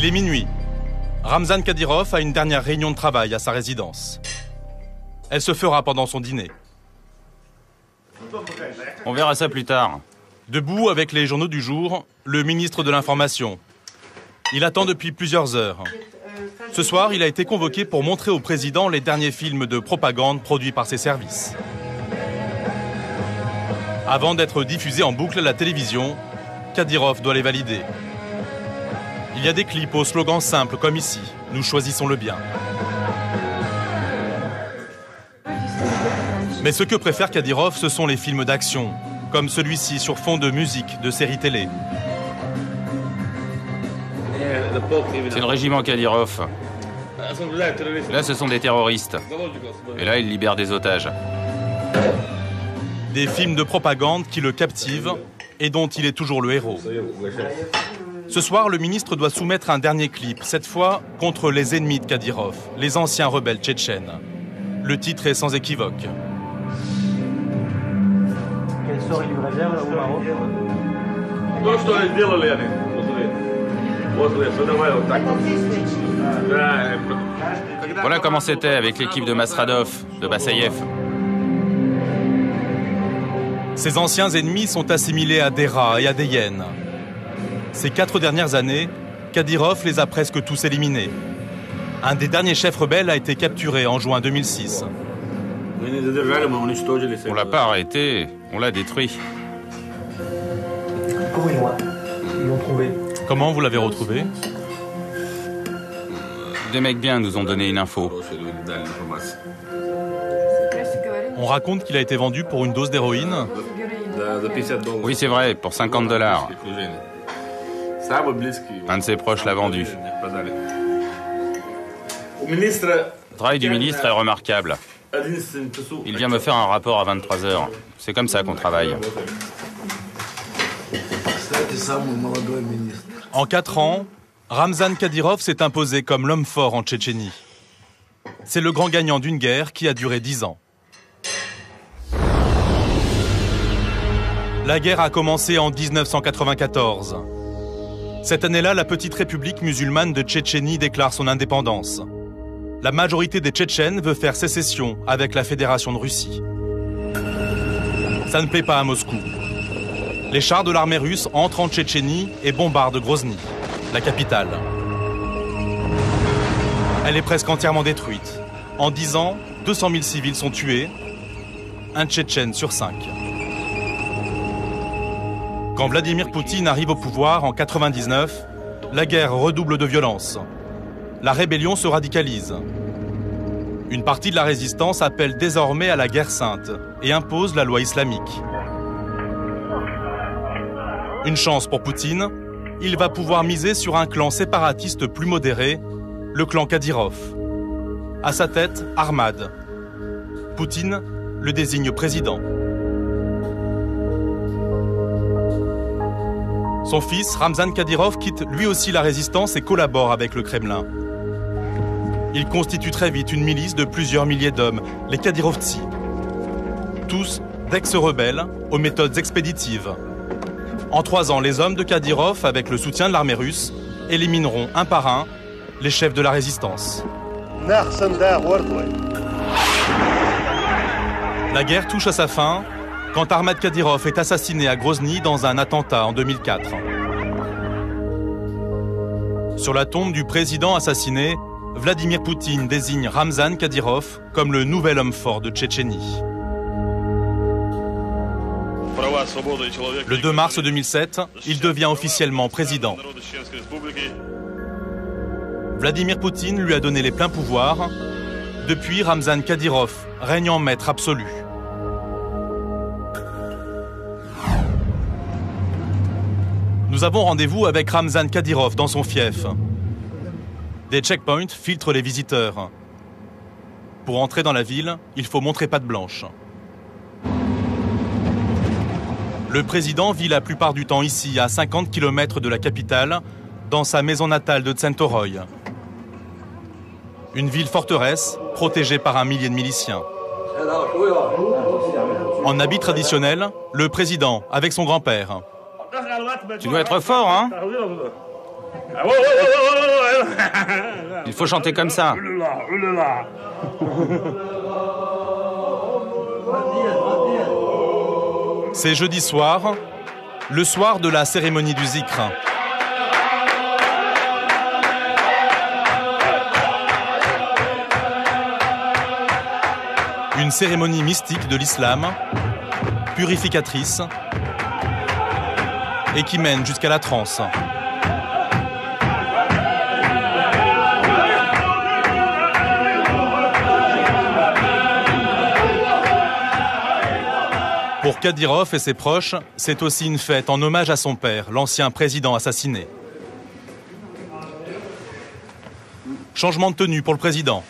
est minuit. Ramzan Kadyrov a une dernière réunion de travail à sa résidence. Elle se fera pendant son dîner. On verra ça plus tard. Debout avec les journaux du jour, le ministre de l'Information. Il attend depuis plusieurs heures. Ce soir, il a été convoqué pour montrer au président les derniers films de propagande produits par ses services. Avant d'être diffusés en boucle à la télévision, Kadyrov doit les valider. Il y a des clips aux slogans simples comme ici. Nous choisissons le bien. Mais ce que préfère Kadyrov, ce sont les films d'action, comme celui-ci sur fond de musique, de séries télé. C'est le régiment Kadyrov. Là, ce sont des terroristes. Et là, ils libèrent des otages. Des films de propagande qui le captivent et dont il est toujours le héros. Ce soir, le ministre doit soumettre un dernier clip, cette fois contre les ennemis de Kadyrov, les anciens rebelles tchétchènes. Le titre est sans équivoque. Quel sort il lui réserve là au Maroc? Voilà comment c'était avec l'équipe de Masradov, de Bassaïev. Ces anciens ennemis sont assimilés à des rats et à des hyènes. Ces 4 dernières années, Kadyrov les a presque tous éliminés. Un des derniers chefs rebelles a été capturé en juin 2006. On l'a pas arrêté, on l'a détruit. Comment ils l'ont trouvé? Comment vous l'avez retrouvé? Des mecs bien nous ont donné une info. On raconte qu'il a été vendu pour une dose d'héroïne. Oui, c'est vrai, pour $50. Un de ses proches l'a vendu. Le travail du ministre est remarquable. Il vient me faire un rapport à 23h. C'est comme ça qu'on travaille. En 4 ans, Ramzan Kadyrov s'est imposé comme l'homme fort en Tchétchénie. C'est le grand gagnant d'une guerre qui a duré 10 ans. La guerre a commencé en 1994. Cette année-là, la petite république musulmane de Tchétchénie déclare son indépendance. La majorité des Tchétchènes veut faire sécession avec la Fédération de Russie. Ça ne plaît pas à Moscou. Les chars de l'armée russe entrent en Tchétchénie et bombardent Grozny, la capitale. Elle est presque entièrement détruite. En 10 ans, 200 000 civils sont tués, un Tchétchène sur 5. Quand Vladimir Poutine arrive au pouvoir en 1999, la guerre redouble de violence. La rébellion se radicalise. Une partie de la résistance appelle désormais à la guerre sainte et impose la loi islamique. Une chance pour Poutine, il va pouvoir miser sur un clan séparatiste plus modéré, le clan Kadyrov. À sa tête, Ahmad. Poutine le désigne président. Son fils, Ramzan Kadyrov, quitte lui aussi la résistance et collabore avec le Kremlin. Il constitue très vite une milice de plusieurs milliers d'hommes, les Kadyrovtsi. Tous d'ex-rebelles aux méthodes expéditives. En 3 ans, les hommes de Kadyrov, avec le soutien de l'armée russe, élimineront un par un les chefs de la résistance. La guerre touche à sa fin quand Ahmad Kadyrov est assassiné à Grozny dans un attentat en 2004. Sur la tombe du président assassiné, Vladimir Poutine désigne Ramzan Kadyrov comme le nouvel homme fort de Tchétchénie. Le 2 mars 2007, il devient officiellement président. Vladimir Poutine lui a donné les pleins pouvoirs. Depuis, Ramzan Kadyrov règne en maître absolu. Nous avons rendez-vous avec Ramzan Kadyrov dans son fief. Des checkpoints filtrent les visiteurs. Pour entrer dans la ville, il faut montrer patte blanche. Le président vit la plupart du temps ici, à 50 km de la capitale, dans sa maison natale de Tsentoroy. Une ville forteresse, protégée par un millier de miliciens. En habit traditionnel, le président avec son grand-père. Tu dois être fort, hein? Il faut chanter comme ça. C'est jeudi soir, le soir de la cérémonie du Zikr. Une cérémonie mystique de l'islam, purificatrice, et qui mène jusqu'à la transe. Pour Kadyrov et ses proches, c'est aussi une fête en hommage à son père, l'ancien président assassiné. Changement de tenue pour le président.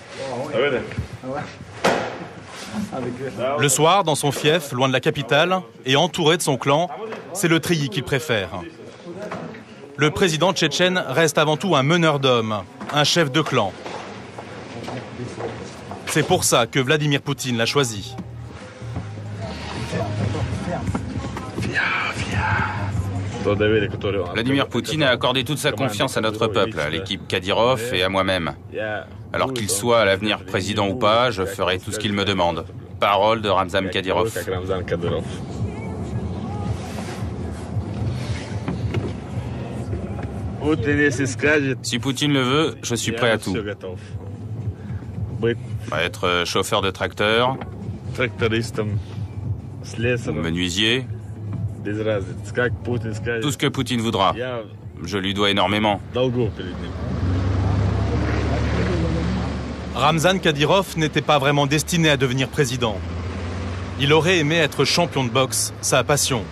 Le soir, dans son fief, loin de la capitale, et entouré de son clan, c'est le treillis qu'il préfère. Le président tchétchène reste avant tout un meneur d'hommes, un chef de clan. C'est pour ça que Vladimir Poutine l'a choisi. Vladimir Poutine a accordé toute sa confiance à notre peuple, à l'équipe Kadyrov et à moi-même. Alors qu'il soit à l'avenir président ou pas, je ferai tout ce qu'il me demande. Parole de Ramzan Kadyrov. Si Poutine le veut, je suis prêt à tout. Être chauffeur de tracteur, menuisier, tout ce que Poutine voudra. Je lui dois énormément. Ramzan Kadyrov n'était pas vraiment destiné à devenir président. Il aurait aimé être champion de boxe, sa passion.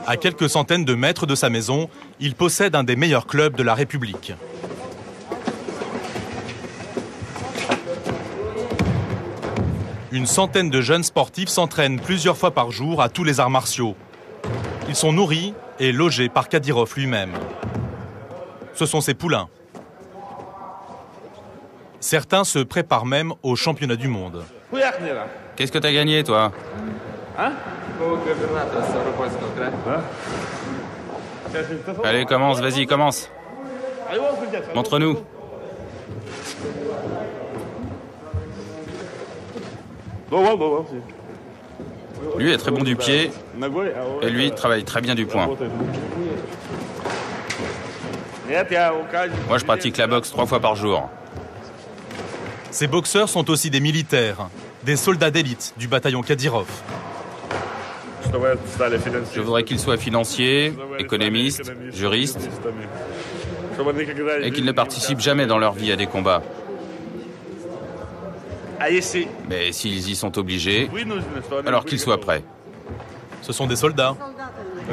À quelques centaines de mètres de sa maison, il possède un des meilleurs clubs de la République. Une centaine de jeunes sportifs s'entraînent plusieurs fois par jour à tous les arts martiaux. Ils sont nourris et logés par Kadyrov lui-même. Ce sont ses poulains. Certains se préparent même au championnat du monde. Qu'est-ce que t'as gagné, toi? Allez, commence, vas-y, commence. Montre-nous. Lui est très bon du pied, et lui travaille très bien du poing. Moi, je pratique la boxe 3 fois par jour. Ces boxeurs sont aussi des militaires, des soldats d'élite du bataillon Kadyrov. Je voudrais qu'ils soient financiers, économistes, juristes, et qu'ils ne participent jamais dans leur vie à des combats. Mais s'ils y sont obligés, alors qu'ils soient prêts. Ce sont des soldats.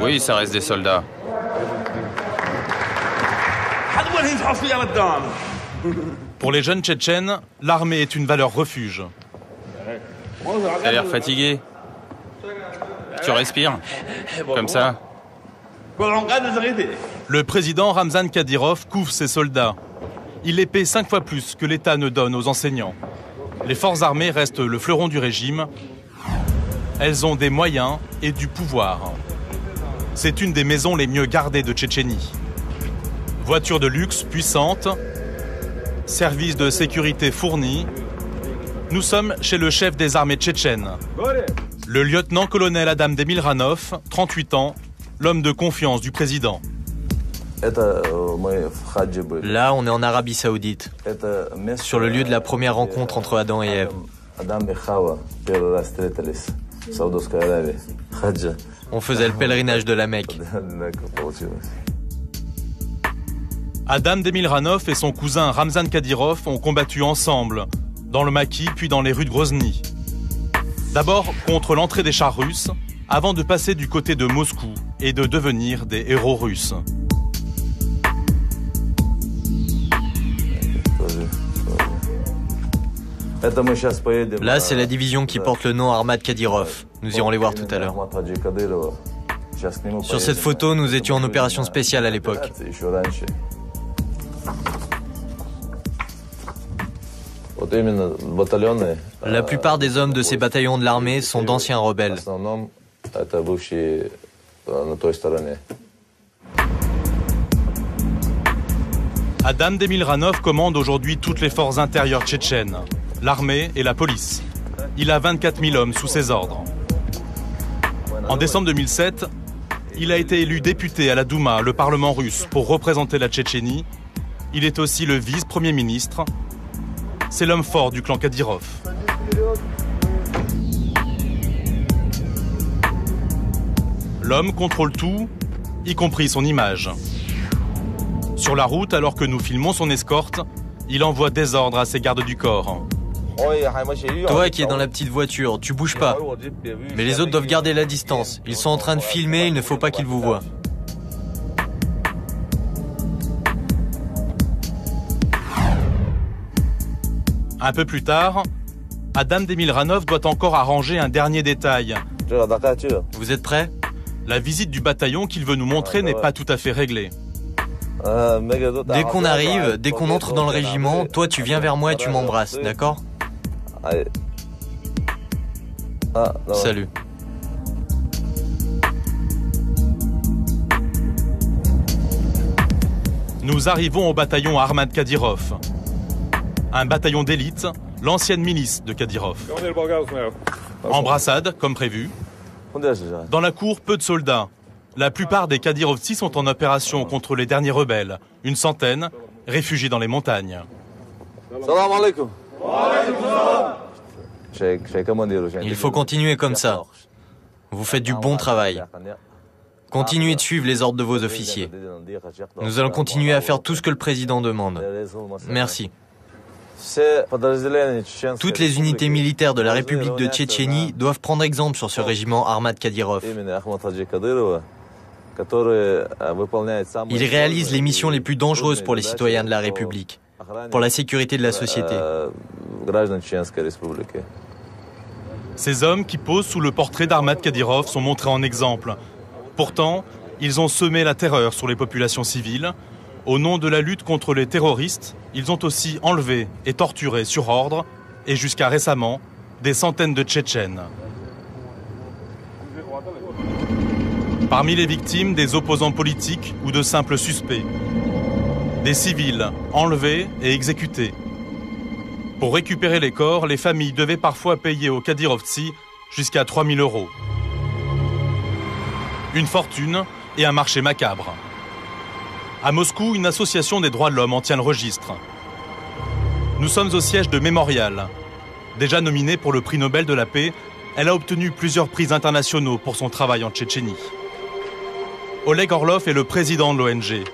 Oui, ça reste des soldats. Pour les jeunes Tchétchènes, l'armée est une valeur refuge. T'as l'air fatigué. Tu respires? Comme ça? Le président Ramzan Kadyrov couvre ses soldats. Il les paie 5 fois plus que l'État ne donne aux enseignants. Les forces armées restent le fleuron du régime. Elles ont des moyens et du pouvoir. C'est une des maisons les mieux gardées de Tchétchénie. Voitures de luxe puissantes, services de sécurité fournis. Nous sommes chez le chef des armées tchétchènes, le lieutenant-colonel Adam Demilranov, 38 ans, l'homme de confiance du président. Là, on est en Arabie Saoudite, sur le lieu de la première rencontre entre Adam et Ève. On faisait le pèlerinage de la Mecque. Adam Demilranov et son cousin Ramzan Kadyrov ont combattu ensemble, dans le maquis puis dans les rues de Grozny. D'abord contre l'entrée des chars russes, avant de passer du côté de Moscou et de devenir des héros russes. Là, c'est la division qui porte le nom Armad Kadyrov. Nous irons les voir tout à l'heure. Sur cette photo, nous étions en opération spéciale à l'époque. La plupart des hommes de ces bataillons de l'armée sont d'anciens rebelles. Adam Demilranov commande aujourd'hui toutes les forces intérieures tchétchènes, l'armée et la police. Il a 24 000 hommes sous ses ordres. En décembre 2007, il a été élu député à la Douma, le Parlement russe, pour représenter la Tchétchénie. Il est aussi le vice-premier ministre. C'est l'homme fort du clan Kadyrov. L'homme contrôle tout, y compris son image. Sur la route, alors que nous filmons son escorte, il envoie des ordres à ses gardes du corps. Toi qui es dans la petite voiture, tu bouges pas. Mais les autres doivent garder la distance. Ils sont en train de filmer, il ne faut pas qu'ils vous voient. Un peu plus tard, Adam Demilranov doit encore arranger un dernier détail. Vous êtes prêts? La visite du bataillon qu'il veut nous montrer n'est pas tout à fait réglée. Dès qu'on arrive, dès qu'on entre dans le régiment, toi tu viens vers moi et tu m'embrasses, d'accord? Salut. Nous arrivons au bataillon Armad Kadyrov. Un bataillon d'élite, l'ancienne milice de Kadyrov. Embrassade, comme prévu. Dans la cour, peu de soldats. La plupart des Kadyrovtsi sont en opération contre les derniers rebelles. Une centaine, réfugiés dans les montagnes. Il faut continuer comme ça. Vous faites du bon travail. Continuez de suivre les ordres de vos officiers. Nous allons continuer à faire tout ce que le président demande. Merci. Toutes les unités militaires de la République de Tchétchénie doivent prendre exemple sur ce régiment Armad Kadyrov. Il réalise les missions les plus dangereuses pour les citoyens de la République, pour la sécurité de la société. Ces hommes qui posent sous le portrait d'Armad Kadyrov sont montrés en exemple. Pourtant, ils ont semé la terreur sur les populations civiles. Au nom de la lutte contre les terroristes, ils ont aussi enlevé et torturé sur ordre, et jusqu'à récemment, des centaines de Tchétchènes. Parmi les victimes, des opposants politiques ou de simples suspects. Des civils enlevés et exécutés. Pour récupérer les corps, les familles devaient parfois payer aux Kadyrovtsi jusqu'à 3 000 €. Une fortune et un marché macabre. À Moscou, une association des droits de l'homme en tient le registre. Nous sommes au siège de Mémorial. Déjà nominée pour le prix Nobel de la paix, elle a obtenu plusieurs prix internationaux pour son travail en Tchétchénie. Oleg Orlov est le président de l'ONG.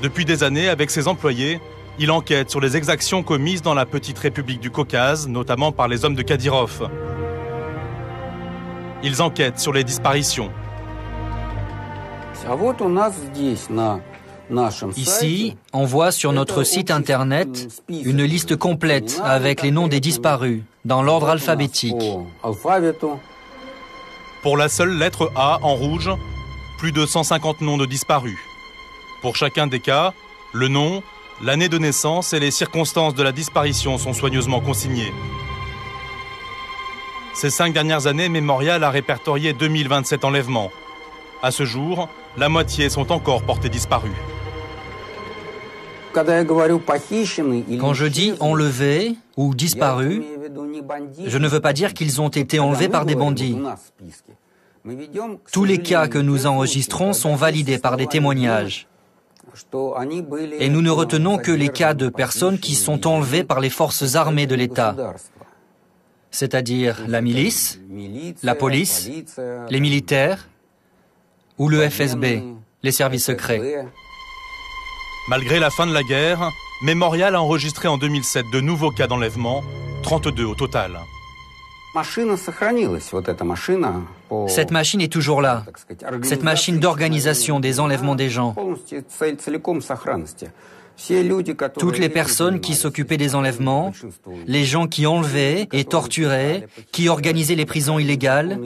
Depuis des années, avec ses employés, il enquête sur les exactions commises dans la petite république du Caucase, notamment par les hommes de Kadyrov. Ils enquêtent sur les disparitions. Ici, on voit sur notre site internet une liste complète avec les noms des disparus, dans l'ordre alphabétique. Pour la seule lettre A en rouge, plus de 150 noms de disparus. Pour chacun des cas, le nom, l'année de naissance et les circonstances de la disparition sont soigneusement consignés. Ces 5 dernières années, Mémorial a répertorié 2027 enlèvements. À ce jour, la moitié sont encore portés disparus. Quand je dis enlevés ou disparus, je ne veux pas dire qu'ils ont été enlevés par des bandits. Tous les cas que nous enregistrons sont validés par des témoignages. Et nous ne retenons que les cas de personnes qui sont enlevées par les forces armées de l'État, c'est-à-dire la milice, la police, les militaires ou le FSB, les services secrets. Malgré la fin de la guerre, Mémorial a enregistré en 2007 de nouveaux cas d'enlèvement, 32 au total. Cette machine est toujours là, cette machine d'organisation des enlèvements des gens. Toutes les personnes qui s'occupaient des enlèvements, les gens qui enlevaient et torturaient, qui organisaient les prisons illégales,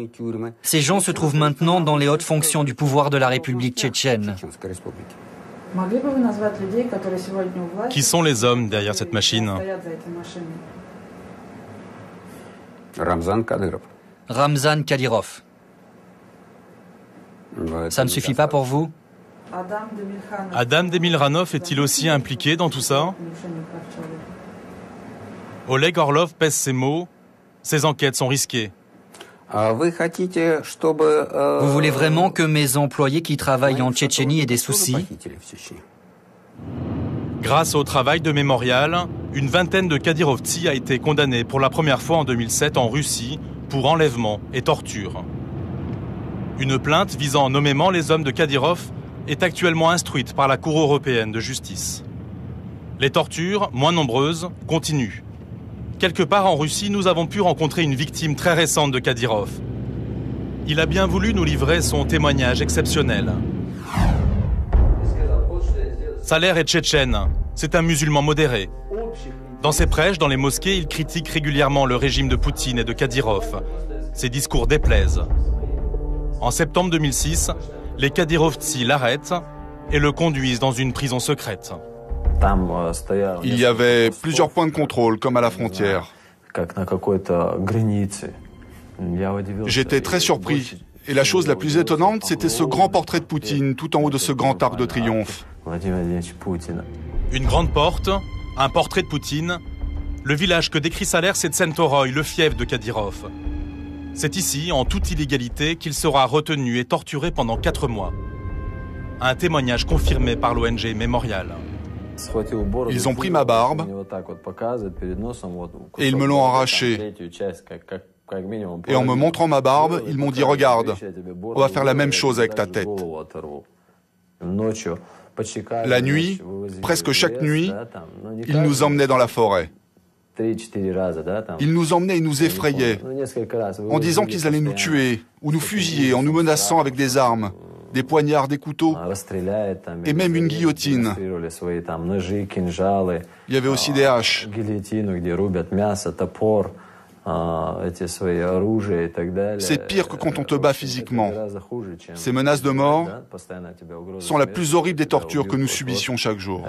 ces gens se trouvent maintenant dans les hautes fonctions du pouvoir de la République tchétchène. Qui sont les hommes derrière cette machine? Ramzan Kadyrov. Ça ne suffit pas pour vous? Adam Demilranov est-il aussi impliqué dans tout ça? Oleg Orlov pèse ses mots. Ces enquêtes sont risquées. Vous voulez vraiment que mes employés qui travaillent en Tchétchénie aient des soucis? Grâce au travail de Mémorial, une vingtaine de Kadyrovtsi a été condamnée pour la première fois en 2007 en Russie pour enlèvement et torture. Une plainte visant nommément les hommes de Kadyrov est actuellement instruite par la Cour européenne de justice. Les tortures, moins nombreuses, continuent. Quelque part en Russie, nous avons pu rencontrer une victime très récente de Kadyrov. Il a bien voulu nous livrer son témoignage exceptionnel. Saler est tchétchène, c'est un musulman modéré. Dans ses prêches, dans les mosquées, il critique régulièrement le régime de Poutine et de Kadyrov. Ses discours déplaisent. En septembre 2006, les Kadyrovtsi l'arrêtent et le conduisent dans une prison secrète. Il y avait plusieurs points de contrôle, comme à la frontière. J'étais très surpris. Et la chose la plus étonnante, c'était ce grand portrait de Poutine, tout en haut de ce grand arc de triomphe. Une grande porte, un portrait de Poutine. Le village que décrit Saler, c'est Tsentoroy, le fief de Kadyrov. C'est ici, en toute illégalité, qu'il sera retenu et torturé pendant 4 mois. Un témoignage confirmé par l'ONG Mémorial. Ils ont pris ma barbe et ils me l'ont arrachée. Et en me montrant ma barbe, ils m'ont dit « Regarde, on va faire la même chose avec ta tête ». La nuit, presque chaque nuit, ils nous emmenaient dans la forêt. Ils nous emmenaient et nous effrayaient en disant qu'ils allaient nous tuer ou nous fusiller, en nous menaçant avec des armes, des poignards, des couteaux et même une guillotine. Il y avait aussi des haches. C'est pire que quand on te bat physiquement. Ces menaces de mort sont la plus horrible des tortures que nous subissions chaque jour.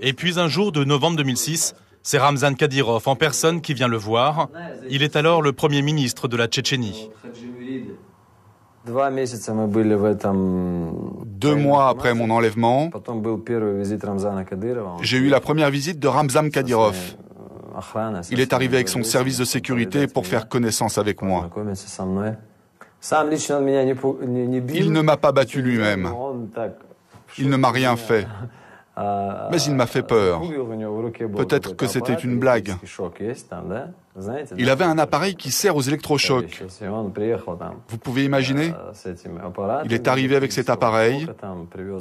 Et puis un jour de novembre 2006, c'est Ramzan Kadyrov en personne qui vient le voir. Il est alors le Premier ministre de la Tchétchénie. 2 mois après mon enlèvement, j'ai eu la première visite de Ramzan Kadyrov. Il est arrivé avec son service de sécurité pour faire connaissance avec moi. Il ne m'a pas battu lui-même. Il ne m'a rien fait. Mais il m'a fait peur. Peut-être que c'était une blague. Il avait un appareil qui sert aux électrochocs. Vous pouvez imaginer? Il est arrivé avec cet appareil.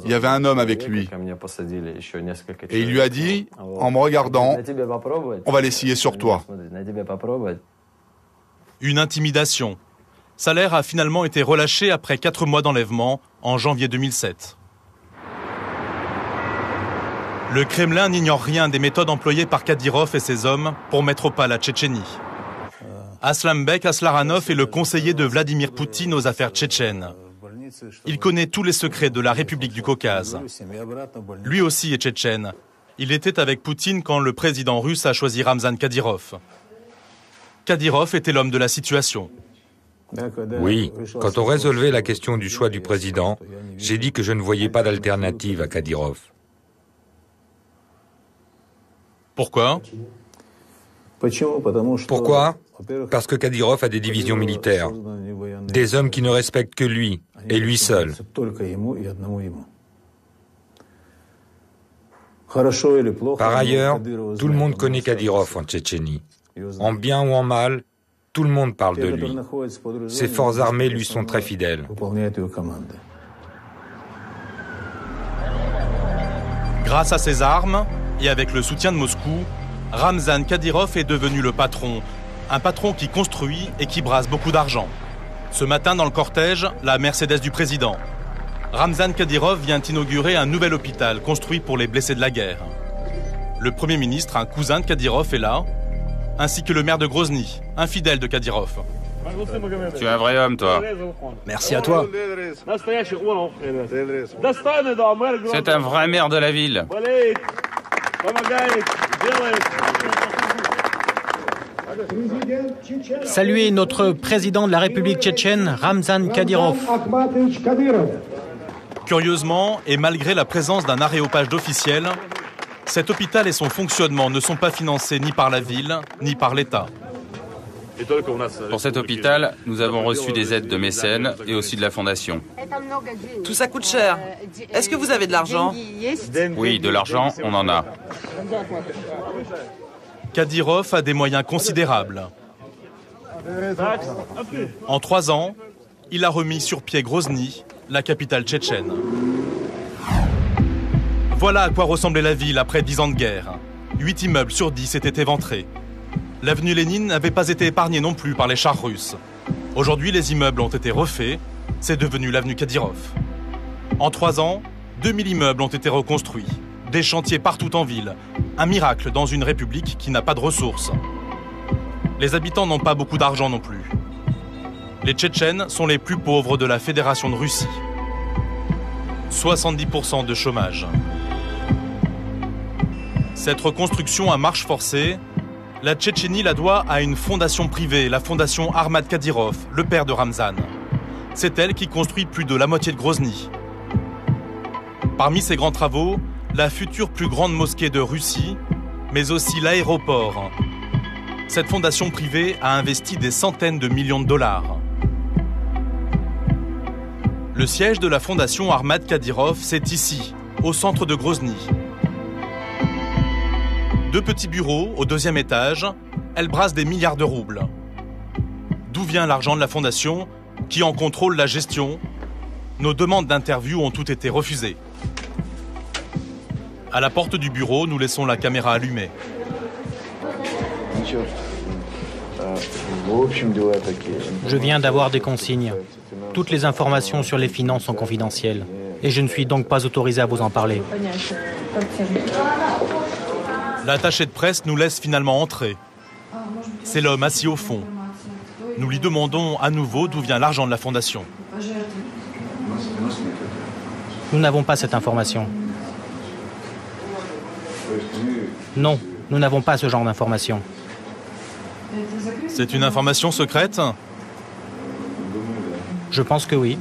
Il y avait un homme avec lui. Et il lui a dit, en me regardant, « On va l'essayer sur toi. » Une intimidation. Saler a finalement été relâché après 4 mois d'enlèvement en janvier 2007. Le Kremlin n'ignore rien des méthodes employées par Kadyrov et ses hommes pour mettre au pas la Tchétchénie. Aslambek Aslaranov est le conseiller de Vladimir Poutine aux affaires tchétchènes. Il connaît tous les secrets de la République du Caucase. Lui aussi est tchétchène. Il était avec Poutine quand le président russe a choisi Ramzan Kadyrov. Kadyrov était l'homme de la situation. Oui, quand on résolvait la question du choix du président, j'ai dit que je ne voyais pas d'alternative à Kadyrov. Pourquoi? Pourquoi? Parce que Kadyrov a des divisions militaires, des hommes qui ne respectent que lui, et lui seul. Par ailleurs, tout le monde connaît Kadyrov en Tchétchénie. En bien ou en mal, tout le monde parle de lui. Ses forces armées lui sont très fidèles. Grâce à ses armes, et avec le soutien de Moscou, Ramzan Kadyrov est devenu le patron. Un patron qui construit et qui brasse beaucoup d'argent. Ce matin, dans le cortège, la Mercedes du président. Ramzan Kadyrov vient inaugurer un nouvel hôpital construit pour les blessés de la guerre. Le Premier ministre, un cousin de Kadyrov, est là, ainsi que le maire de Grozny, un fidèle de Kadyrov. Tu es un vrai homme, toi. Merci à toi. C'est un vrai maire de la ville. Saluez notre président de la République tchétchène, Ramzan Kadyrov. Curieusement, et malgré la présence d'un aréopage d'officiels, cet hôpital et son fonctionnement ne sont pas financés ni par la ville, ni par l'État. Pour cet hôpital, nous avons reçu des aides de mécènes et aussi de la fondation. Tout ça coûte cher. Est-ce que vous avez de l'argent? Oui, de l'argent, on en a. Kadyrov a des moyens considérables. En 3 ans, il a remis sur pied Grozny, la capitale tchétchène. Voilà à quoi ressemblait la ville après 10 ans de guerre. 8 immeubles sur 10 étaient éventrés. L'avenue Lénine n'avait pas été épargnée non plus par les chars russes. Aujourd'hui, les immeubles ont été refaits. C'est devenu l'avenue Kadyrov. En 3 ans, 2000 immeubles ont été reconstruits. Des chantiers partout en ville. Un miracle dans une république qui n'a pas de ressources. Les habitants n'ont pas beaucoup d'argent non plus. Les Tchétchènes sont les plus pauvres de la Fédération de Russie. 70% de chômage. Cette reconstruction à marche forcée, la Tchétchénie la doit à une fondation privée, la fondation Armad Kadyrov, le père de Ramzan. C'est elle qui construit plus de la moitié de Grozny. Parmi ses grands travaux, la future plus grande mosquée de Russie, mais aussi l'aéroport. Cette fondation privée a investi des centaines de millions de dollars. Le siège de la fondation Armad Kadyrov, c'est ici, au centre de Grozny. 2 petits bureaux au 2e étage, elle brasse des milliards de roubles. D'où vient l'argent de la fondation, qui en contrôle la gestion? Nos demandes d'interview ont toutes été refusées. À la porte du bureau, nous laissons la caméra allumée. Je viens d'avoir des consignes. Toutes les informations sur les finances sont confidentielles. Et je ne suis donc pas autorisé à vous en parler. L'attaché de presse nous laisse finalement entrer. C'est l'homme assis au fond. Nous lui demandons à nouveau d'où vient l'argent de la fondation. Nous n'avons pas cette information. Non, nous n'avons pas ce genre d'information. C'est une information secrète? Je pense que oui.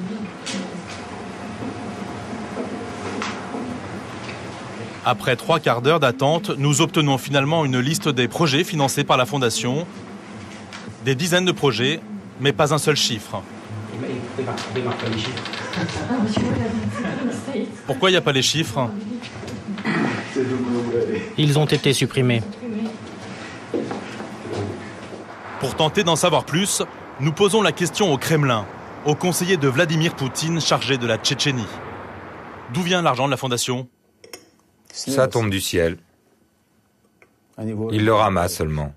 Après 3 quarts d'heure d'attente, nous obtenons finalement une liste des projets financés par la Fondation. Des dizaines de projets, mais pas un seul chiffre. Pourquoi il n'y a pas les chiffres? Ils ont été supprimés. Pour tenter d'en savoir plus, nous posons la question au Kremlin, au conseiller de Vladimir Poutine chargé de la Tchétchénie. D'où vient l'argent de la Fondation? Ça tombe du ciel. Il le ramasse seulement.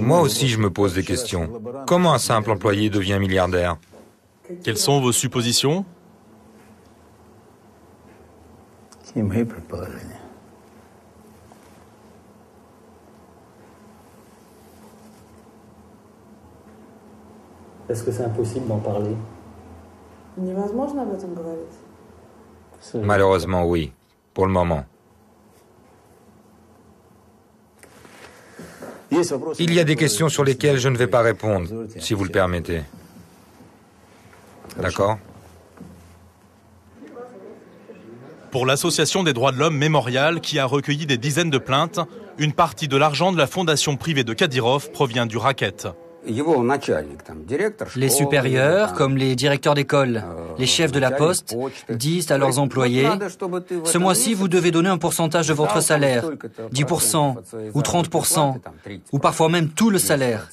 Moi aussi, je me pose des questions. Comment un simple employé devient milliardaire? Quelles sont vos suppositions? Est-ce que c'est impossible d'en parler? Malheureusement, oui. Pour le moment. Il y a des questions sur lesquelles je ne vais pas répondre, si vous le permettez. D'accord? Pour l'association des droits de l'homme Mémorial, qui a recueilli des dizaines de plaintes, une partie de l'argent de la fondation privée de Kadyrov provient du racket. Les supérieurs, comme les directeurs d'école, les chefs de la poste, disent à leurs employés « Ce mois-ci, vous devez donner un pourcentage de votre salaire, 10% ou 30%, ou parfois même tout le salaire.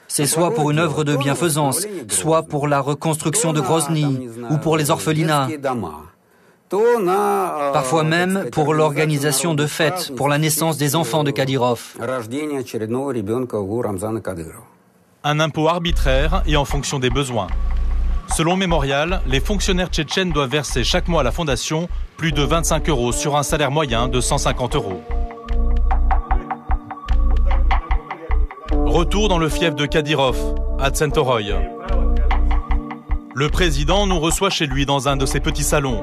C'est soit pour une œuvre de bienfaisance, soit pour la reconstruction de Grozny, ou pour les orphelinats. Parfois même pour l'organisation de fêtes pour la naissance des enfants de Kadyrov. Un impôt arbitraire et en fonction des besoins. Selon Mémorial, les fonctionnaires tchétchènes doivent verser chaque mois à la fondation plus de 25 € sur un salaire moyen de 150 €. Retour dans le fief de Kadyrov, à Tsentoroy. Le président nous reçoit chez lui dans un de ses petits salons.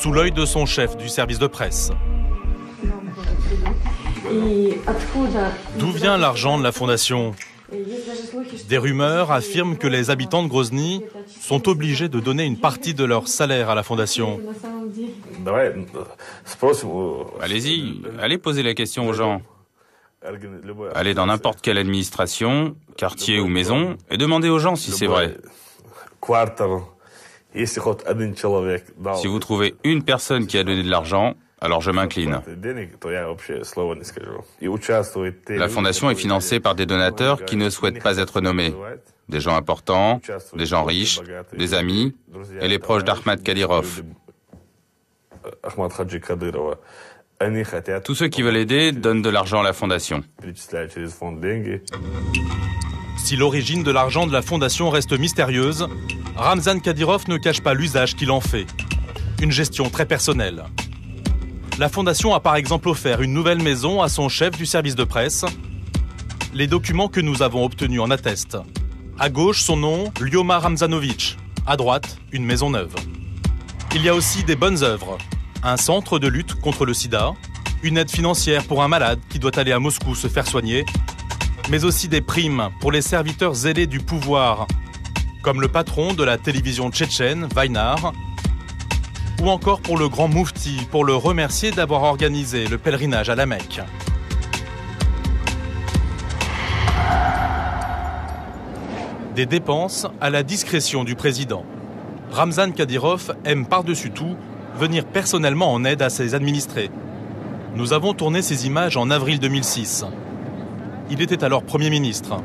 sous l'œil de son chef du service de presse. D'où vient l'argent de la fondation ? Des rumeurs affirment que les habitants de Grozny sont obligés de donner une partie de leur salaire à la fondation. Allez-y, allez poser la question aux gens. Allez dans n'importe quelle administration, quartier ou maison, et demandez aux gens si c'est vrai. Si vous trouvez une personne qui a donné de l'argent, alors je m'incline. La fondation est financée par des donateurs qui ne souhaitent pas être nommés. Des gens importants, des gens riches, des amis et les proches d'Ahmad Kadyrov. Tous ceux qui veulent aider donnent de l'argent à la fondation. Si l'origine de l'argent de la fondation reste mystérieuse, Ramzan Kadyrov ne cache pas l'usage qu'il en fait. Une gestion très personnelle. La fondation a par exemple offert une nouvelle maison à son chef du service de presse. Les documents que nous avons obtenus en attestent. À gauche, son nom, Lyoma Ramzanovitch. À droite, une maison neuve. Il y a aussi des bonnes œuvres. Un centre de lutte contre le sida, une aide financière pour un malade qui doit aller à Moscou se faire soigner, mais aussi des primes pour les serviteurs zélés du pouvoir, comme le patron de la télévision tchétchène, Vainar, ou encore pour le grand moufti, pour le remercier d'avoir organisé le pèlerinage à la Mecque. Des dépenses à la discrétion du président. Ramzan Kadyrov aime par-dessus tout venir personnellement en aide à ses administrés. Nous avons tourné ces images en avril 2006. Il était alors Premier ministre.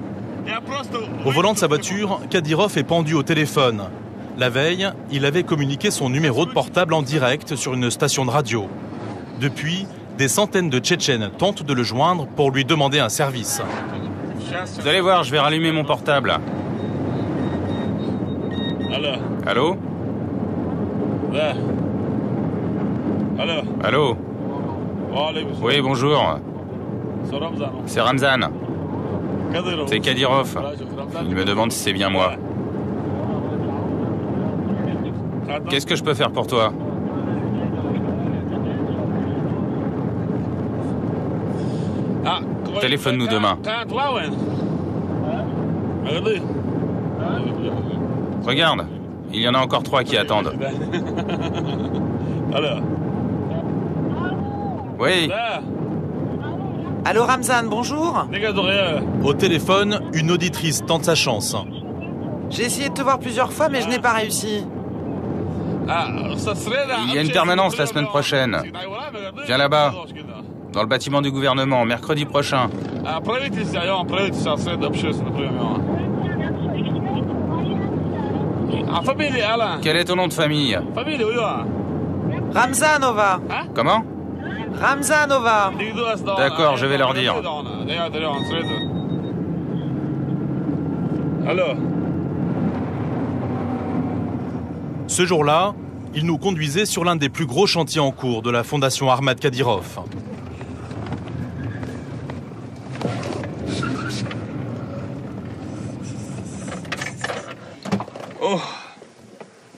Au volant de sa voiture, Kadyrov est pendu au téléphone. La veille, il avait communiqué son numéro de portable en direct sur une station de radio. Depuis, des centaines de Tchétchènes tentent de le joindre pour lui demander un service. Vous allez voir, je vais rallumer mon portable. Allô ? Allô ? Oui, bonjour. C'est Ramzan. C'est Kadyrov. Il me demande si c'est bien moi. Qu'est-ce que je peux faire pour toi ? Téléphone-nous demain. Regarde, il y en a encore 3 qui attendent. Oui. Allô Ramzan, bonjour. Au téléphone, une auditrice tente sa chance. J'ai essayé de te voir plusieurs fois, mais je n'ai pas réussi. Il y a une permanence la semaine prochaine. Viens là-bas, dans le bâtiment du gouvernement, mercredi prochain. Quel est ton nom de famille ? Ramzanova. Comment ? Ramzanova. D'accord, je vais leur dire. Ce jour-là, il nous conduisait sur l'un des plus gros chantiers en cours de la fondation Ahmad Kadyrov. Oh,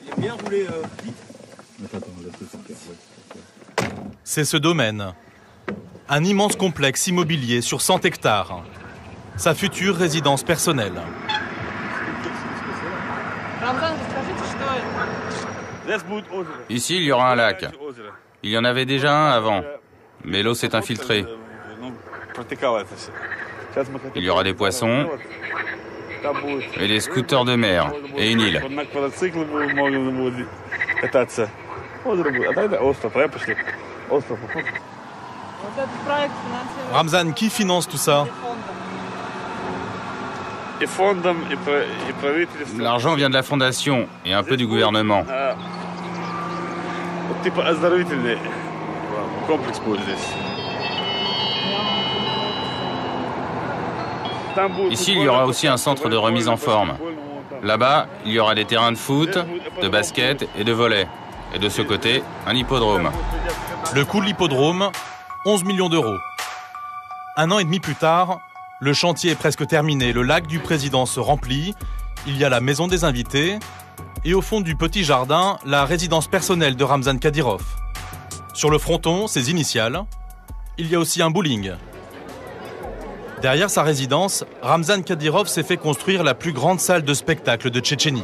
il a bien roulé vite. C'est ce domaine. Un immense complexe immobilier sur 100 hectares. Sa future résidence personnelle. Ici, il y aura un lac. Il y en avait déjà un avant, mais l'eau s'est infiltrée. Il y aura des poissons et des scooters de mer et une île. Ramzan, qui finance tout ça ? L'argent vient de la fondation et un peu du gouvernement. Ici, il y aura aussi un centre de remise en forme. Là-bas, il y aura des terrains de foot, de basket et de volley. Et de ce côté, un hippodrome. Le coût de l'hippodrome, 11 millions d'euros. 1 an et demi plus tard, le chantier est presque terminé. Le lac du président se remplit. Il y a la maison des invités. Et au fond du petit jardin, la résidence personnelle de Ramzan Kadyrov. Sur le fronton, ses initiales. Il y a aussi un bowling. Derrière sa résidence, Ramzan Kadyrov s'est fait construire la plus grande salle de spectacle de Tchétchénie.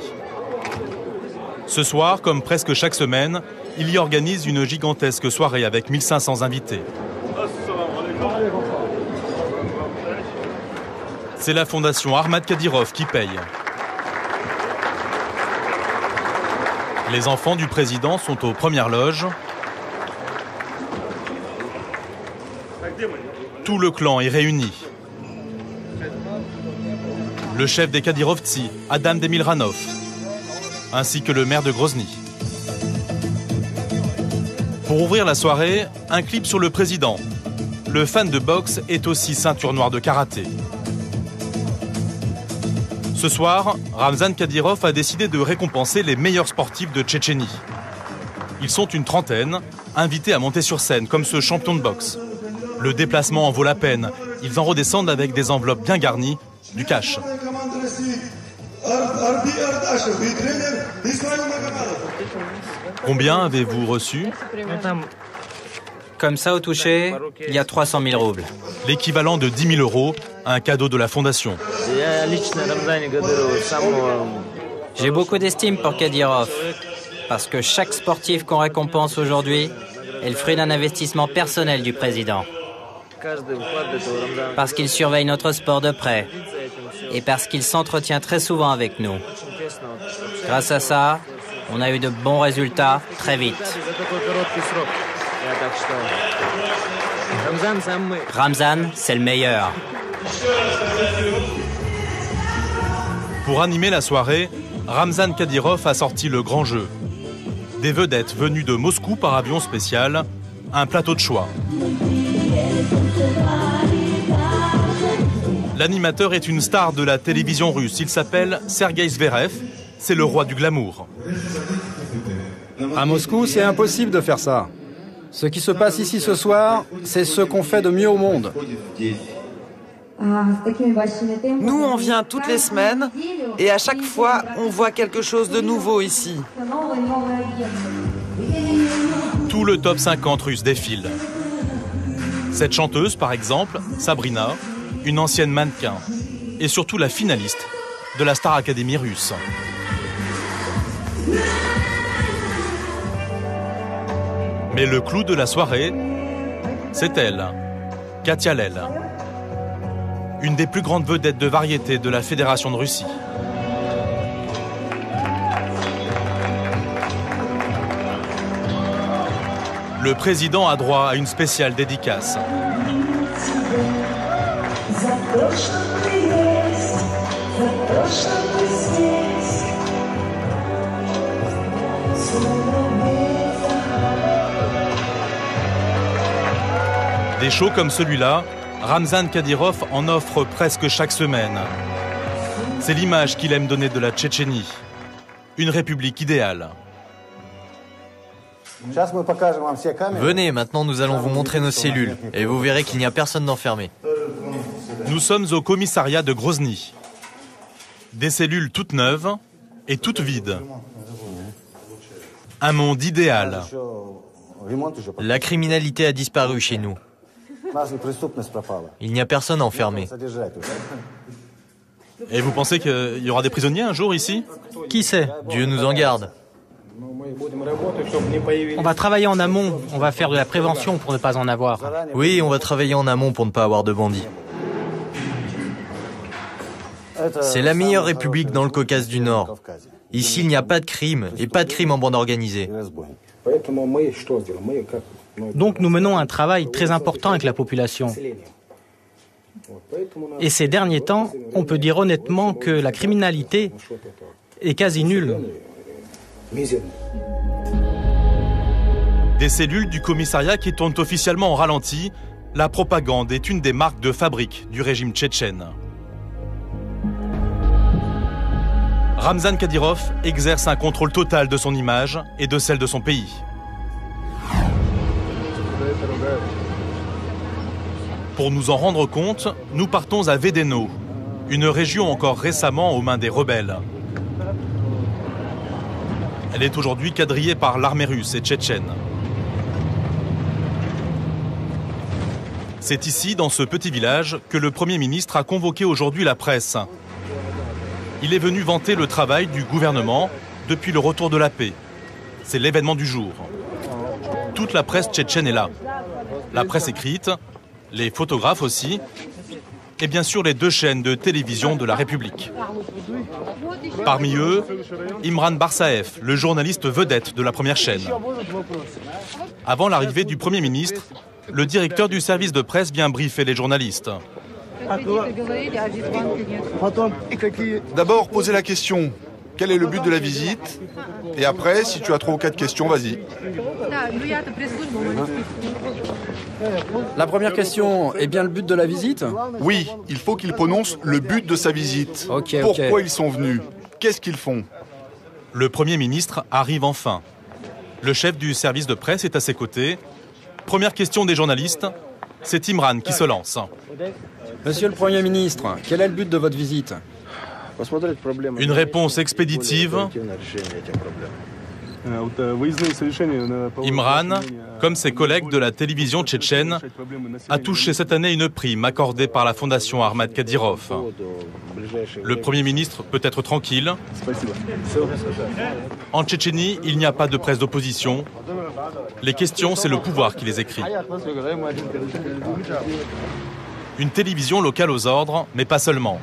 Ce soir, comme presque chaque semaine, il y organise une gigantesque soirée avec 1500 invités. C'est la fondation Ahmad Kadyrov qui paye. Les enfants du président sont aux premières loges. Tout le clan est réuni. Le chef des Kadyrovtsi, Adam Demilranov, ainsi que le maire de Grozny. Pour ouvrir la soirée, un clip sur le président. Le fan de boxe est aussi ceinture noire de karaté. Ce soir, Ramzan Kadyrov a décidé de récompenser les meilleurs sportifs de Tchétchénie. Ils sont une trentaine, invités à monter sur scène comme ce champion de boxe. Le déplacement en vaut la peine. Ils en redescendent avec des enveloppes bien garnies, du cash. Combien avez-vous reçu? Comme ça, au toucher, il y a 300 000 roubles. L'équivalent de 10 000 €, un cadeau de la fondation. J'ai beaucoup d'estime pour Kadyrov, parce que chaque sportif qu'on récompense aujourd'hui est le fruit d'un investissement personnel du président. Parce qu'il surveille notre sport de près, et parce qu'il s'entretient très souvent avec nous. Grâce à ça, on a eu de bons résultats très vite. Ramzan, c'est le meilleur. Pour animer la soirée, Ramzan Kadyrov a sorti le grand jeu. Des vedettes venues de Moscou par avion spécial, un plateau de choix. L'animateur est une star de la télévision russe. Il s'appelle Sergei Zverev. C'est le roi du glamour. À Moscou, c'est impossible de faire ça. Ce qui se passe ici ce soir, c'est ce qu'on fait de mieux au monde. Nous, on vient toutes les semaines et à chaque fois, on voit quelque chose de nouveau ici. Tout le top 50 russe défile. Cette chanteuse, par exemple, Sabrina, une ancienne mannequin, et surtout la finaliste de la Star Academy russe. Mais le clou de la soirée, c'est elle, Katia Lel, une des plus grandes vedettes de variété de la Fédération de Russie. Le président a droit à une spéciale dédicace. Des shows comme celui-là, Ramzan Kadyrov en offre presque chaque semaine. C'est l'image qu'il aime donner de la Tchétchénie. Une république idéale. Venez, maintenant nous allons vous montrer nos cellules, et vous verrez qu'il n'y a personne d'enfermé. Nous sommes au commissariat de Grozny. Des cellules toutes neuves et toutes vides. Un monde idéal. La criminalité a disparu chez nous. Il n'y a personne enfermé. Et vous pensez qu'il y aura des prisonniers un jour ici? Qui sait? Dieu nous en garde. On va travailler en amont, on va faire de la prévention pour ne pas en avoir. Oui, on va travailler en amont pour ne pas avoir de bandits. C'est la meilleure république dans le Caucase du Nord. Ici, il n'y a pas de crime, et pas de crime en bande organisée. Donc nous menons un travail très important avec la population. Et ces derniers temps, on peut dire honnêtement que la criminalité est quasi nulle. Des cellules du commissariat qui tournent officiellement en ralenti, la propagande est une des marques de fabrique du régime tchétchène. Ramzan Kadyrov exerce un contrôle total de son image et de celle de son pays. Pour nous en rendre compte, nous partons à Vedeno, une région encore récemment aux mains des rebelles. Elle est aujourd'hui quadrillée par l'armée russe et tchétchène. C'est ici, dans ce petit village, que le Premier ministre a convoqué aujourd'hui la presse. Il est venu vanter le travail du gouvernement depuis le retour de la paix. C'est l'événement du jour. Toute la presse tchétchène est là. La presse écrite, les photographes aussi, et bien sûr les 2 chaînes de télévision de la République. Parmi eux, Imran Barsaev, le journaliste vedette de la première chaîne. Avant l'arrivée du Premier ministre, le directeur du service de presse vient briefer les journalistes. D'abord, posez la question. Quel est le but de la visite? Et après, si tu as 3 ou 4 questions, vas-y. La première question est bien le but de la visite? Oui, il faut qu'il prononce le but de sa visite. Pourquoi ils sont venus? Qu'est-ce qu'ils font? Le Premier ministre arrive enfin. Le chef du service de presse est à ses côtés. Première question des journalistes, c'est Imran qui se lance. Monsieur le Premier ministre, quel est le but de votre visite? Une réponse expéditive. Imran, comme ses collègues de la télévision tchétchène, a touché cette année une prime accordée par la fondation Ahmad Kadyrov. Le Premier ministre peut être tranquille. En Tchétchénie, il n'y a pas de presse d'opposition. Les questions, c'est le pouvoir qui les écrit. Une télévision locale aux ordres, mais pas seulement.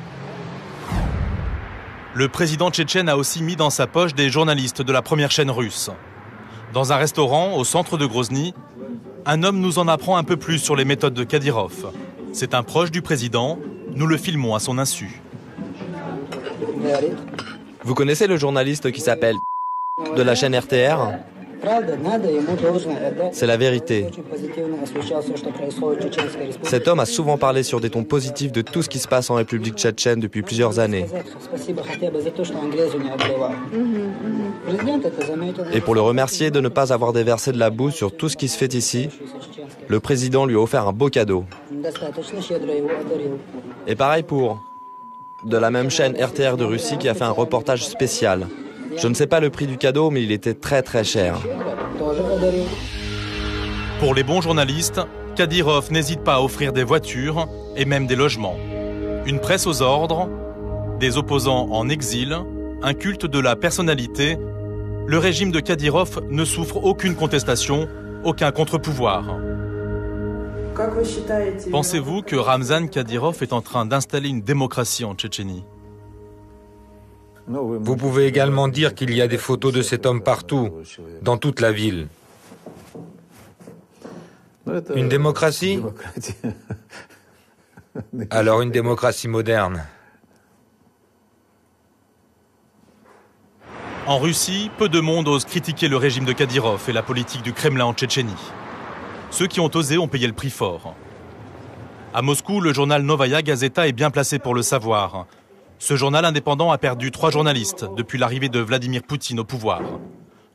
Le président tchétchène a aussi mis dans sa poche des journalistes de la première chaîne russe. Dans un restaurant au centre de Grozny, un homme nous en apprend un peu plus sur les méthodes de Kadyrov. C'est un proche du président, nous le filmons à son insu. Vous connaissez le journaliste qui s'appelle de la chaîne RTR? C'est la vérité. Cet homme a souvent parlé sur des tons positifs de tout ce qui se passe en République tchétchène depuis plusieurs années. Et pour le remercier de ne pas avoir déversé de la boue sur tout ce qui se fait ici, le président lui a offert un beau cadeau. Et pareil pour de la même chaîne RTR de Russie qui a fait un reportage spécial. Je ne sais pas le prix du cadeau, mais il était très très cher. Pour les bons journalistes, Kadyrov n'hésite pas à offrir des voitures et même des logements. Une presse aux ordres, des opposants en exil, un culte de la personnalité. Le régime de Kadyrov ne souffre aucune contestation, aucun contre-pouvoir. Pensez-vous que Ramzan Kadyrov est en train d'installer une démocratie en Tchétchénie? Vous pouvez également dire qu'il y a des photos de cet homme partout, dans toute la ville. Une démocratie? Alors une démocratie moderne. En Russie, peu de monde ose critiquer le régime de Kadyrov et la politique du Kremlin en Tchétchénie. Ceux qui ont osé ont payé le prix fort. À Moscou, le journal Novaya Gazeta est bien placé pour le savoir. Ce journal indépendant a perdu 3 journalistes depuis l'arrivée de Vladimir Poutine au pouvoir.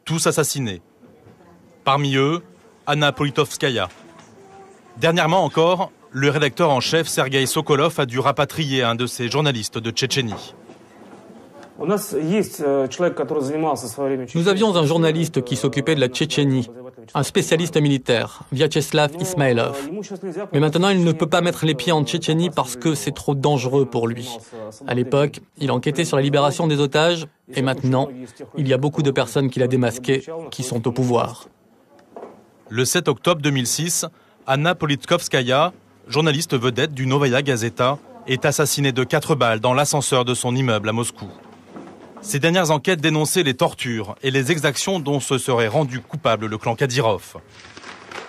Tous assassinés. Parmi eux, Anna Politkovskaya. Dernièrement encore, le rédacteur en chef Sergueï Sokolov a dû rapatrier un de ses journalistes de Tchétchénie. Nous avions un journaliste qui s'occupait de la Tchétchénie, un spécialiste militaire, Vyacheslav Ismailov. Mais maintenant, il ne peut pas mettre les pieds en Tchétchénie parce que c'est trop dangereux pour lui. À l'époque, il enquêtait sur la libération des otages, et maintenant, il y a beaucoup de personnes qu'il a démasquées qui sont au pouvoir. Le 7 octobre 2006, Anna Politkovskaya, journaliste vedette du Novaya Gazeta, est assassinée de 4 balles dans l'ascenseur de son immeuble à Moscou. Ces dernières enquêtes dénonçaient les tortures et les exactions dont se serait rendu coupable le clan Kadyrov.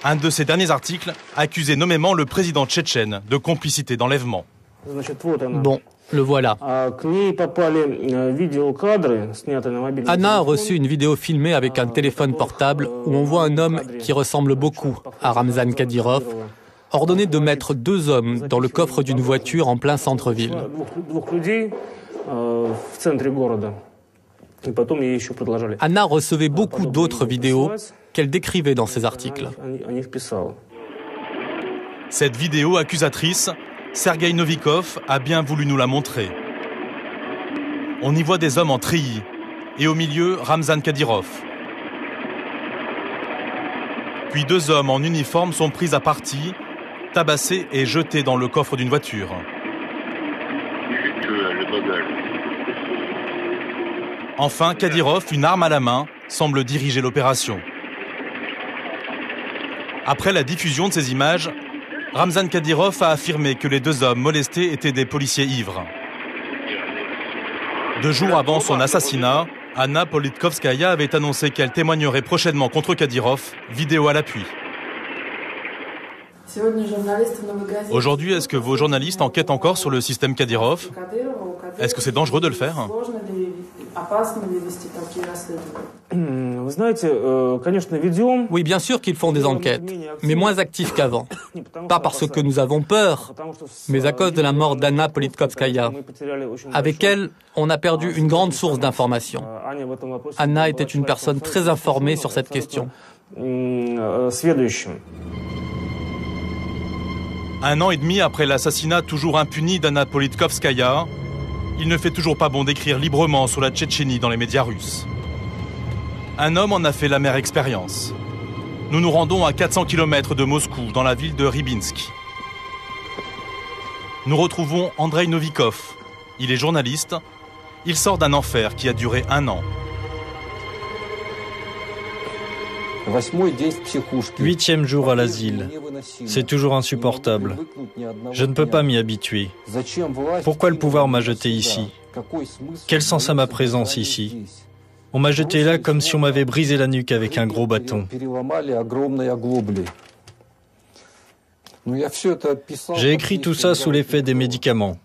Un de ces derniers articles accusait nommément le président tchétchène de complicité d'enlèvement. Bon, le voilà. Anna a reçu une vidéo filmée avec un téléphone portable où on voit un homme qui ressemble beaucoup à Ramzan Kadyrov, ordonné de mettre 2 hommes dans le coffre d'une voiture en plein centre-ville. Anna recevait beaucoup d'autres vidéos qu'elle décrivait dans ses articles. Cette vidéo accusatrice, Sergueï Novikov a bien voulu nous la montrer. On y voit des hommes en treillis, et au milieu, Ramzan Kadyrov. Puis 2 hommes en uniforme sont pris à partie, tabassés et jetés dans le coffre d'une voiture. Enfin, Kadyrov, une arme à la main, semble diriger l'opération. Après la diffusion de ces images, Ramzan Kadyrov a affirmé que les 2 hommes molestés étaient des policiers ivres. 2 jours avant son assassinat, Anna Politkovskaya avait annoncé qu'elle témoignerait prochainement contre Kadyrov, vidéo à l'appui. Aujourd'hui, est-ce que vos journalistes enquêtent encore sur le système Kadyrov? Est-ce que c'est dangereux de le faire? Oui, bien sûr qu'ils font des enquêtes, mais moins actifs qu'avant. Pas parce que nous avons peur, mais à cause de la mort d'Anna Politkovskaya. Avec elle, on a perdu une grande source d'informations. Anna était une personne très informée sur cette question. 1 an et demi après l'assassinat toujours impuni d'Anna Politkovskaya, il ne fait toujours pas bon d'écrire librement sur la Tchétchénie dans les médias russes. Un homme en a fait l'amère expérience. Nous nous rendons à 400 km de Moscou, dans la ville de Rybinsk. Nous retrouvons Andrei Novikov. Il est journaliste. Il sort d'un enfer qui a duré 1 an. 8e jour à l'asile. C'est toujours insupportable. Je ne peux pas m'y habituer. Pourquoi le pouvoir m'a jeté ici? Quel sens a ma présence ici? On m'a jeté là comme si on m'avait brisé la nuque avec un gros bâton. J'ai écrit tout ça sous l'effet des médicaments.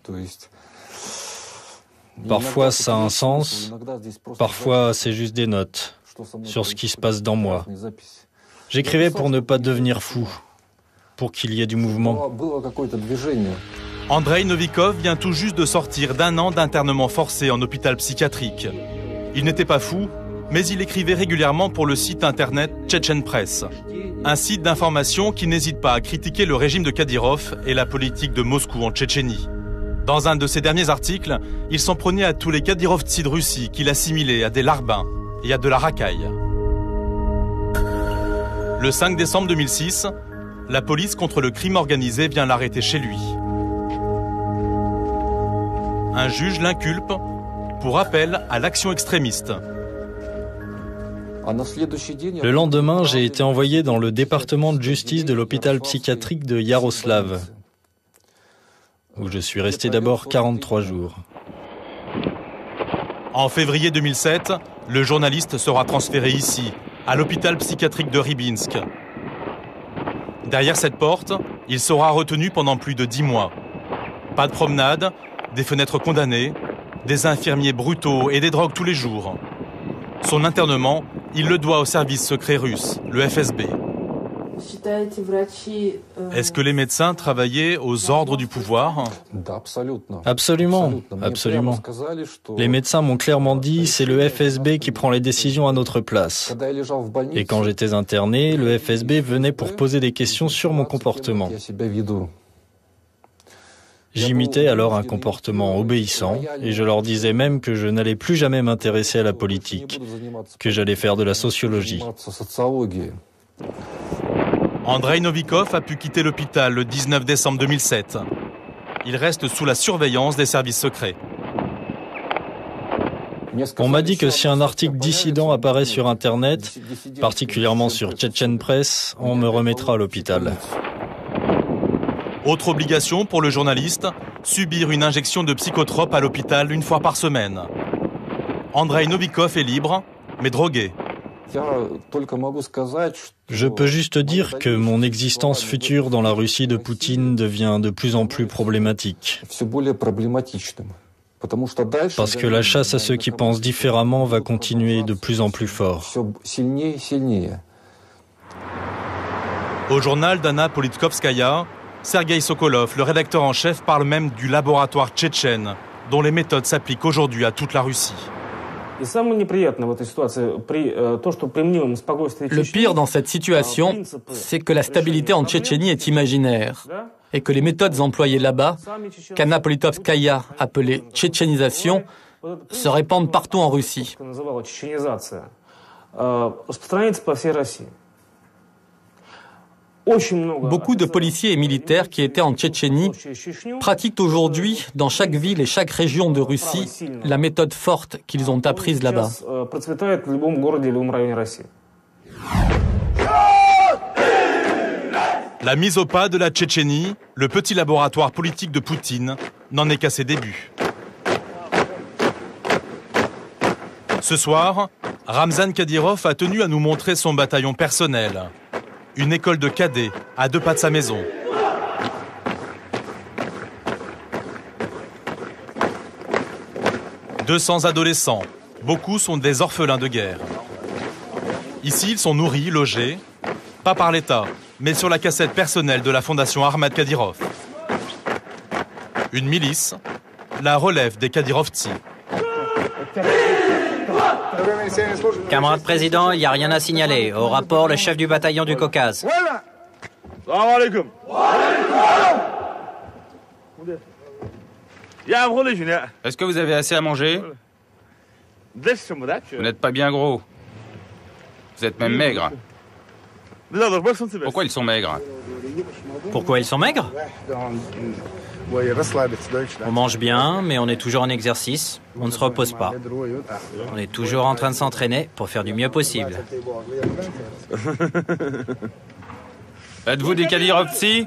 Parfois ça a un sens, parfois c'est juste des notes sur ce qui se passe dans moi. J'écrivais pour ne pas devenir fou, pour qu'il y ait du mouvement. Andrei Novikov vient tout juste de sortir d'1 an d'internement forcé en hôpital psychiatrique. Il n'était pas fou, mais il écrivait régulièrement pour le site internet Tchétchène Press, un site d'information qui n'hésite pas à critiquer le régime de Kadyrov et la politique de Moscou en Tchétchénie. Dans un de ses derniers articles, il s'en prenait à tous les Kadyrovtsi de Russie qu'il assimilait à des larbins et à de la racaille. Le 5 décembre 2006, la police contre le crime organisé vient l'arrêter chez lui. Un juge l'inculpe pour appel à l'action extrémiste. Le lendemain, j'ai été envoyé dans le département de justice de l'hôpital psychiatrique de Yaroslav, où je suis resté d'abord 43 jours. En février 2007, le journaliste sera transféré ici, à l'hôpital psychiatrique de Rybinsk. Derrière cette porte, il sera retenu pendant plus de 10 mois. Pas de promenade, des fenêtres condamnées, des infirmiers brutaux et des drogues tous les jours. Son internement, il le doit au service secret russe, le FSB. Est-ce que les médecins travaillaient aux ordres du pouvoir? Absolument, absolument. Les médecins m'ont clairement dit, c'est le FSB qui prend les décisions à notre place. Et quand j'étais interné, le FSB venait pour poser des questions sur mon comportement. J'imitais alors un comportement obéissant et je leur disais même que je n'allais plus jamais m'intéresser à la politique, que j'allais faire de la sociologie. Andrei Novikov a pu quitter l'hôpital le 19 décembre 2007. Il reste sous la surveillance des services secrets. On m'a dit que si un article dissident apparaît sur Internet, particulièrement sur Tchétchène Press, on me remettra à l'hôpital. Autre obligation pour le journaliste, subir une injection de psychotropes à l'hôpital 1 fois par semaine. Andrei Novikov est libre, mais drogué. Je peux juste dire que mon existence future dans la Russie de Poutine devient de plus en plus problématique. Parce que la chasse à ceux qui pensent différemment va continuer de plus en plus fort. Au journal d'Anna Politkovskaya, Sergueï Sokolov, le rédacteur en chef, parle même du laboratoire tchétchène, dont les méthodes s'appliquent aujourd'hui à toute la Russie. Le pire dans cette situation, c'est que la stabilité en Tchétchénie est imaginaire et que les méthodes employées là-bas, qu'Anna Politkovskaya appelait tchétchénisation, se répandent partout en Russie. Beaucoup de policiers et militaires qui étaient en Tchétchénie pratiquent aujourd'hui, dans chaque ville et chaque région de Russie, la méthode forte qu'ils ont apprise là-bas. La mise au pas de la Tchétchénie, le petit laboratoire politique de Poutine, n'en est qu'à ses débuts. Ce soir, Ramzan Kadyrov a tenu à nous montrer son bataillon personnel. Une école de cadets à 2 pas de sa maison. « 200 adolescents, beaucoup sont des orphelins de guerre. Ici, ils sont nourris, logés, pas par l'État, mais sur la cassette personnelle de la fondation Ahmad Kadyrov. Une milice, la relève des Kadyrovtsi. Camarade président, il n'y a rien à signaler. Au rapport, le chef du bataillon du Caucase. Est-ce que vous avez assez à manger? Vous n'êtes pas bien gros. Vous êtes même maigre. Pourquoi ils sont maigres? Pourquoi ils sont maigres? On mange bien, mais on est toujours en exercice. On ne se repose pas. On est toujours en train de s'entraîner pour faire du mieux possible. Êtes-vous des Kadyrovtsi?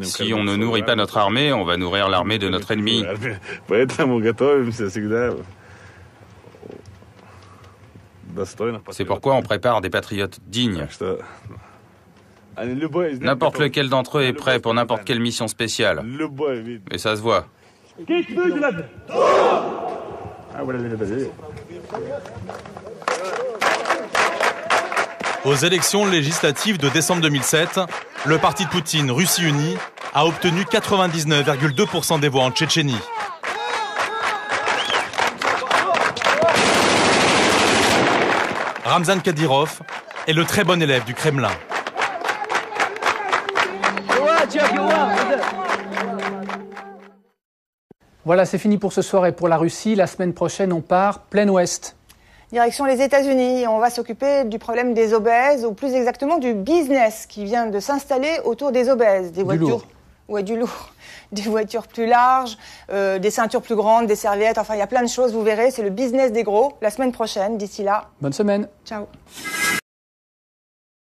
Si on ne nourrit pas notre armée, on va nourrir l'armée de notre ennemi. C'est pourquoi on prépare des patriotes dignes. N'importe lequel d'entre eux est prêt pour n'importe quelle mission spéciale. Et ça se voit. Aux élections législatives de décembre 2007, le parti de Poutine, Russie Unie, a obtenu 99,2% des voix en Tchétchénie. Ramzan Kadyrov est le très bon élève du Kremlin. Voilà, c'est fini pour ce soir et pour la Russie. La semaine prochaine, on part plein ouest. Direction les États-Unis. On va s'occuper du problème des obèses, ou plus exactement du business qui vient de s'installer autour des obèses. Des voitures. Lourd. Ouais, du lourd. Des voitures plus larges, des ceintures plus grandes, des serviettes. Enfin, il y a plein de choses, vous verrez. C'est le business des gros la semaine prochaine. D'ici là. Bonne semaine. Ciao.